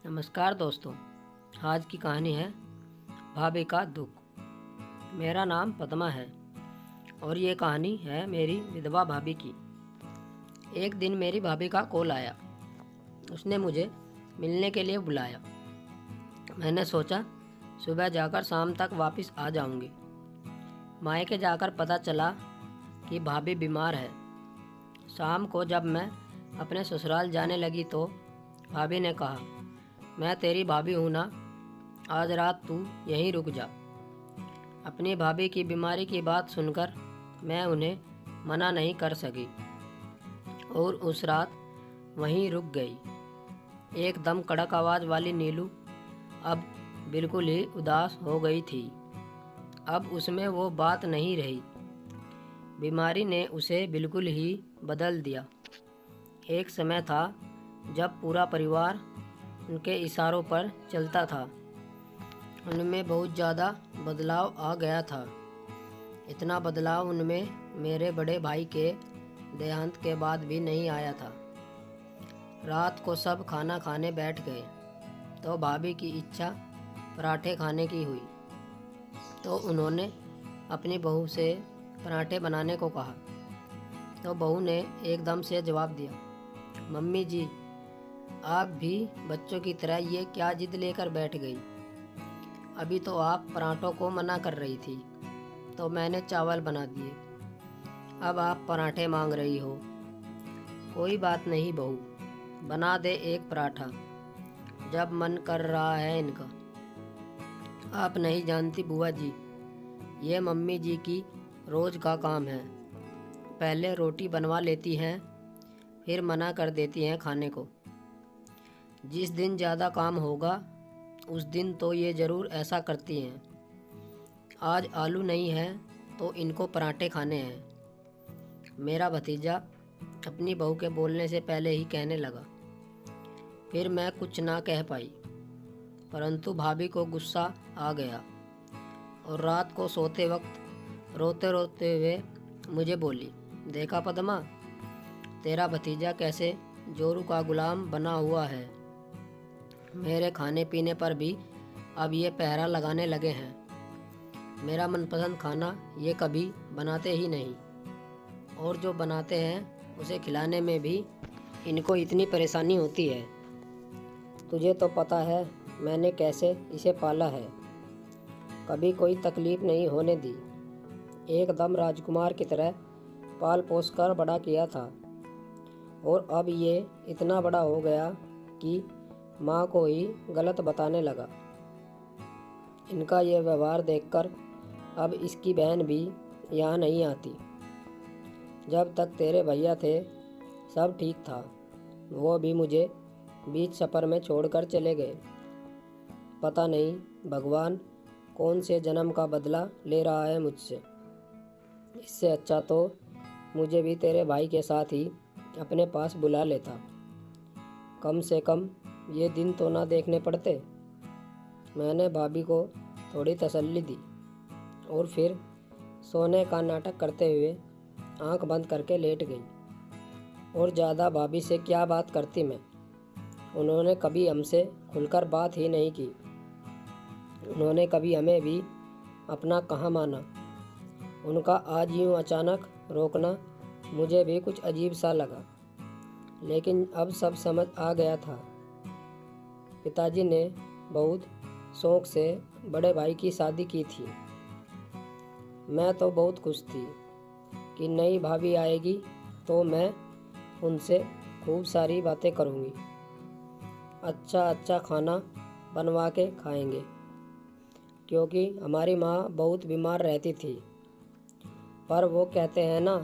नमस्कार दोस्तों। आज की कहानी है भाभी का दुख। मेरा नाम पद्मा है और ये कहानी है मेरी विधवा भाभी की। एक दिन मेरी भाभी का कॉल आया। उसने मुझे मिलने के लिए बुलाया। मैंने सोचा सुबह जाकर शाम तक वापस आ जाऊंगी। मायके जाकर पता चला कि भाभी बीमार है। शाम को जब मैं अपने ससुराल जाने लगी तो भाभी ने कहा, मैं तेरी भाभी हूँ ना, आज रात तू यहीं रुक जा। अपनी भाभी की बीमारी की बात सुनकर मैं उन्हें मना नहीं कर सकी और उस रात वहीं रुक गई। एकदम कड़क आवाज़ वाली नीलू अब बिल्कुल ही उदास हो गई थी। अब उसमें वो बात नहीं रही। बीमारी ने उसे बिल्कुल ही बदल दिया। एक समय था जब पूरा परिवार उनके इशारों पर चलता था। उनमें बहुत ज़्यादा बदलाव आ गया था। इतना बदलाव उनमें मेरे बड़े भाई के देहांत के बाद भी नहीं आया था। रात को सब खाना खाने बैठ गए तो भाभी की इच्छा पराठे खाने की हुई तो उन्होंने अपनी बहू से पराठे बनाने को कहा। तो बहू ने एकदम से जवाब दिया, मम्मी जी, आप भी बच्चों की तरह ये क्या जिद लेकर बैठ गई? अभी तो आप पराठों को मना कर रही थी तो मैंने चावल बना दिए। अब आप पराठे मांग रही हो। कोई बात नहीं बहू, बना दे एक पराठा, जब मन कर रहा है इनका। आप नहीं जानती बुआ जी, ये मम्मी जी की रोज़ का काम है। पहले रोटी बनवा लेती हैं, फिर मना कर देती हैं खाने को। जिस दिन ज़्यादा काम होगा उस दिन तो ये ज़रूर ऐसा करती हैं। आज आलू नहीं है तो इनको पराठे खाने हैं। मेरा भतीजा अपनी बहू के बोलने से पहले ही कहने लगा। फिर मैं कुछ ना कह पाई, परंतु भाभी को गुस्सा आ गया और रात को सोते वक्त रोते रोते हुए मुझे बोली, देखा पद्मा, तेरा भतीजा कैसे जोरू का गुलाम बना हुआ है। मेरे खाने पीने पर भी अब ये पहरा लगाने लगे हैं। मेरा मनपसंद खाना ये कभी बनाते ही नहीं और जो बनाते हैं उसे खिलाने में भी इनको इतनी परेशानी होती है। तुझे तो पता है मैंने कैसे इसे पाला है, कभी कोई तकलीफ़ नहीं होने दी। एकदम राजकुमार की तरह पाल पोस कर बड़ा किया था और अब ये इतना बड़ा हो गया कि माँ को ही गलत बताने लगा। इनका ये व्यवहार देखकर अब इसकी बहन भी यहाँ नहीं आती। जब तक तेरे भैया थे सब ठीक था, वो भी मुझे बीच सफ़र में छोड़कर चले गए। पता नहीं भगवान कौन से जन्म का बदला ले रहा है मुझसे। इससे अच्छा तो मुझे भी तेरे भाई के साथ ही अपने पास बुला लेता। कम से कम ये दिन तो ना देखने पड़ते। मैंने भाभी को थोड़ी तसल्ली दी और फिर सोने का नाटक करते हुए आंख बंद करके लेट गई। और ज़्यादा भाभी से क्या बात करती मैं। उन्होंने कभी हमसे खुलकर बात ही नहीं की। उन्होंने कभी हमें भी अपना कहाँ माना। उनका आज यूँ अचानक रोकना मुझे भी कुछ अजीब सा लगा, लेकिन अब सब समझ आ गया था। पिताजी ने बहुत शौक़ से बड़े भाई की शादी की थी। मैं तो बहुत खुश थी कि नई भाभी आएगी तो मैं उनसे खूब सारी बातें करूँगी। अच्छा अच्छा खाना बनवा के खाएंगे, क्योंकि हमारी माँ बहुत बीमार रहती थी। पर वो कहते हैं ना,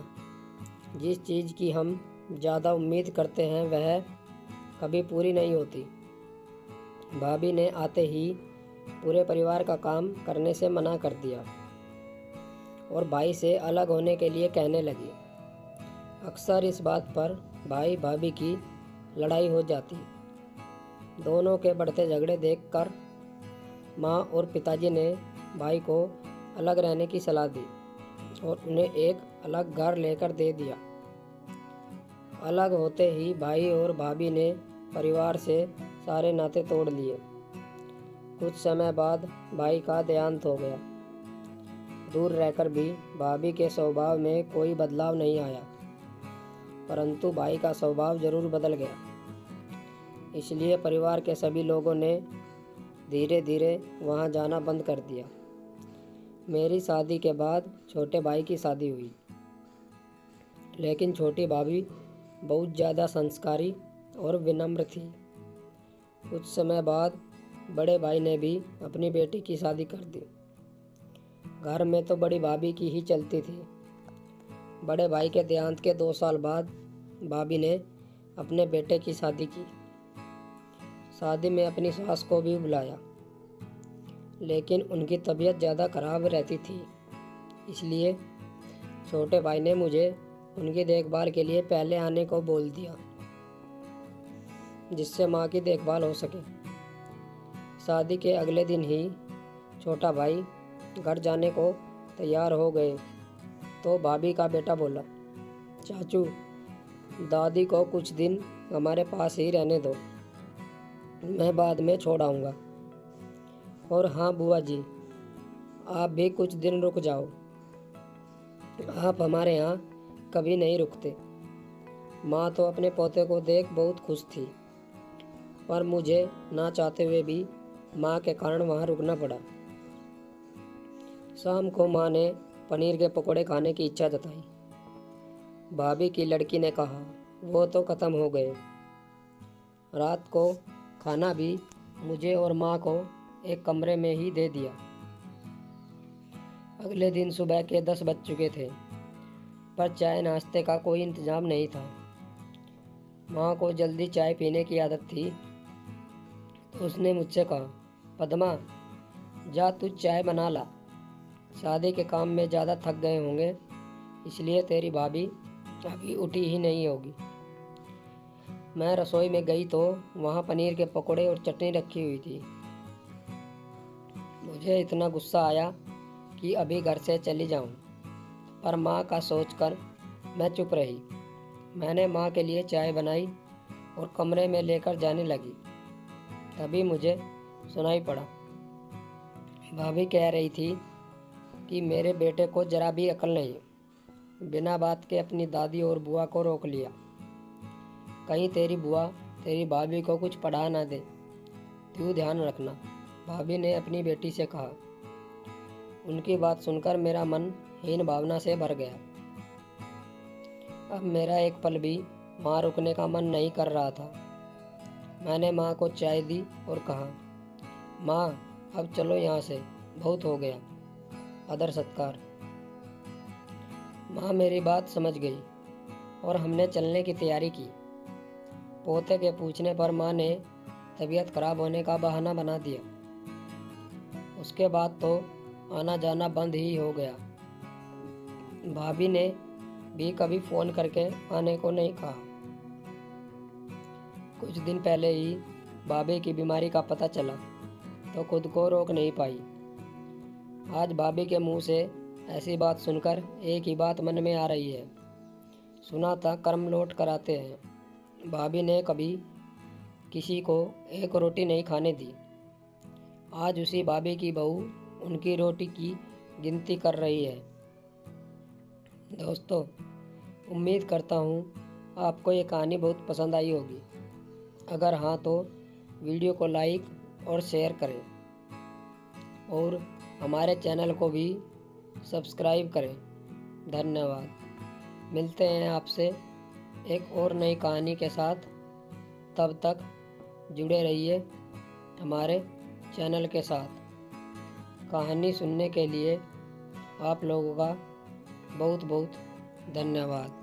जिस चीज़ की हम ज़्यादा उम्मीद करते हैं वह कभी पूरी नहीं होती। भाभी ने आते ही पूरे परिवार का काम करने से मना कर दिया और भाई से अलग होने के लिए कहने लगी। अक्सर इस बात पर भाई भाभी की लड़ाई हो जाती। दोनों के बढ़ते झगड़े देखकर माँ और पिताजी ने भाई को अलग रहने की सलाह दी और उन्हें एक अलग घर लेकर दे दिया। अलग होते ही भाई और भाभी ने परिवार से सारे नाते तोड़ लिए। कुछ समय बाद भाई का देहांत हो गया। दूर रहकर भी भाभी के स्वभाव में कोई बदलाव नहीं आया, परंतु भाई का स्वभाव जरूर बदल गया। इसलिए परिवार के सभी लोगों ने धीरे धीरे वहाँ जाना बंद कर दिया। मेरी शादी के बाद छोटे भाई की शादी हुई, लेकिन छोटी भाभी बहुत ज़्यादा संस्कारी और विनम्र थी। कुछ समय बाद बड़े भाई ने भी अपनी बेटी की शादी कर दी। घर में तो बड़ी भाभी की ही चलती थी। बड़े भाई के देहांत के 2 साल बाद भाभी ने अपने बेटे की शादी की। शादी में अपनी सास को भी बुलाया, लेकिन उनकी तबीयत ज़्यादा खराब रहती थी। इसलिए छोटे भाई ने मुझे उनकी देखभाल के लिए पहले आने को बोल दिया, जिससे माँ की देखभाल हो सके। शादी के अगले दिन ही छोटा भाई घर जाने को तैयार हो गए तो भाभी का बेटा बोला, चाचू, दादी को कुछ दिन हमारे पास ही रहने दो, मैं बाद में छोड़ आऊँगा। और हाँ बुआ जी, आप भी कुछ दिन रुक जाओ, आप हमारे यहाँ कभी नहीं रुकते। माँ तो अपने पोते को देख बहुत खुश थी, पर मुझे ना चाहते हुए भी माँ के कारण वहाँ रुकना पड़ा। शाम को माँ ने पनीर के पकोड़े खाने की इच्छा जताई। भाभी की लड़की ने कहा, वो तो ख़त्म हो गए। रात को खाना भी मुझे और माँ को एक कमरे में ही दे दिया। अगले दिन सुबह के 10 बज चुके थे, पर चाय नाश्ते का कोई इंतजाम नहीं था। माँ को जल्दी चाय पीने की आदत थी, तो उसने मुझसे कहा, पद्मा, जा तू चाय बना ला। शादी के काम में ज़्यादा थक गए होंगे, इसलिए तेरी भाभी अभी उठी ही नहीं होगी। मैं रसोई में गई तो वहाँ पनीर के पकोड़े और चटनी रखी हुई थी। मुझे इतना गुस्सा आया कि अभी घर से चली जाऊं, पर माँ का सोचकर मैं चुप रही। मैंने माँ के लिए चाय बनाई और कमरे में लेकर जाने लगी। तभी मुझे सुनाई पड़ा, भाभी कह रही थी कि मेरे बेटे को जरा भी अकल नहीं, बिना बात के अपनी दादी और बुआ को रोक लिया। कहीं तेरी बुआ तेरी भाभी को कुछ पढ़ा ना दे, तू ध्यान रखना, भाभी ने अपनी बेटी से कहा। उनकी बात सुनकर मेरा मन हीन भावना से भर गया। अब मेरा एक पल भी माँ रुकने का मन नहीं कर रहा था। मैंने माँ को चाय दी और कहा, माँ, अब चलो यहाँ से, बहुत हो गया आदर सत्कार। माँ मेरी बात समझ गई और हमने चलने की तैयारी की। पोते के पूछने पर माँ ने तबीयत खराब होने का बहाना बना दिया। उसके बाद तो आना जाना बंद ही हो गया। भाभी ने भी कभी फ़ोन करके आने को नहीं कहा। कुछ दिन पहले ही भाभी की बीमारी का पता चला तो खुद को रोक नहीं पाई। आज भाभी के मुंह से ऐसी बात सुनकर एक ही बात मन में आ रही है, सुना था कर्म लौट कर आते हैं। भाभी ने कभी किसी को एक रोटी नहीं खाने दी। आज उसी भाभी की बहू उनकी रोटी की गिनती कर रही है। दोस्तों, उम्मीद करता हूँ आपको ये कहानी बहुत पसंद आई होगी। अगर हाँ तो वीडियो को लाइक और शेयर करें और हमारे चैनल को भी सब्सक्राइब करें। धन्यवाद। मिलते हैं आपसे एक और नई कहानी के साथ। तब तक जुड़े रहिए हमारे चैनल के साथ। कहानी सुनने के लिए आप लोगों का बहुत बहुत धन्यवाद।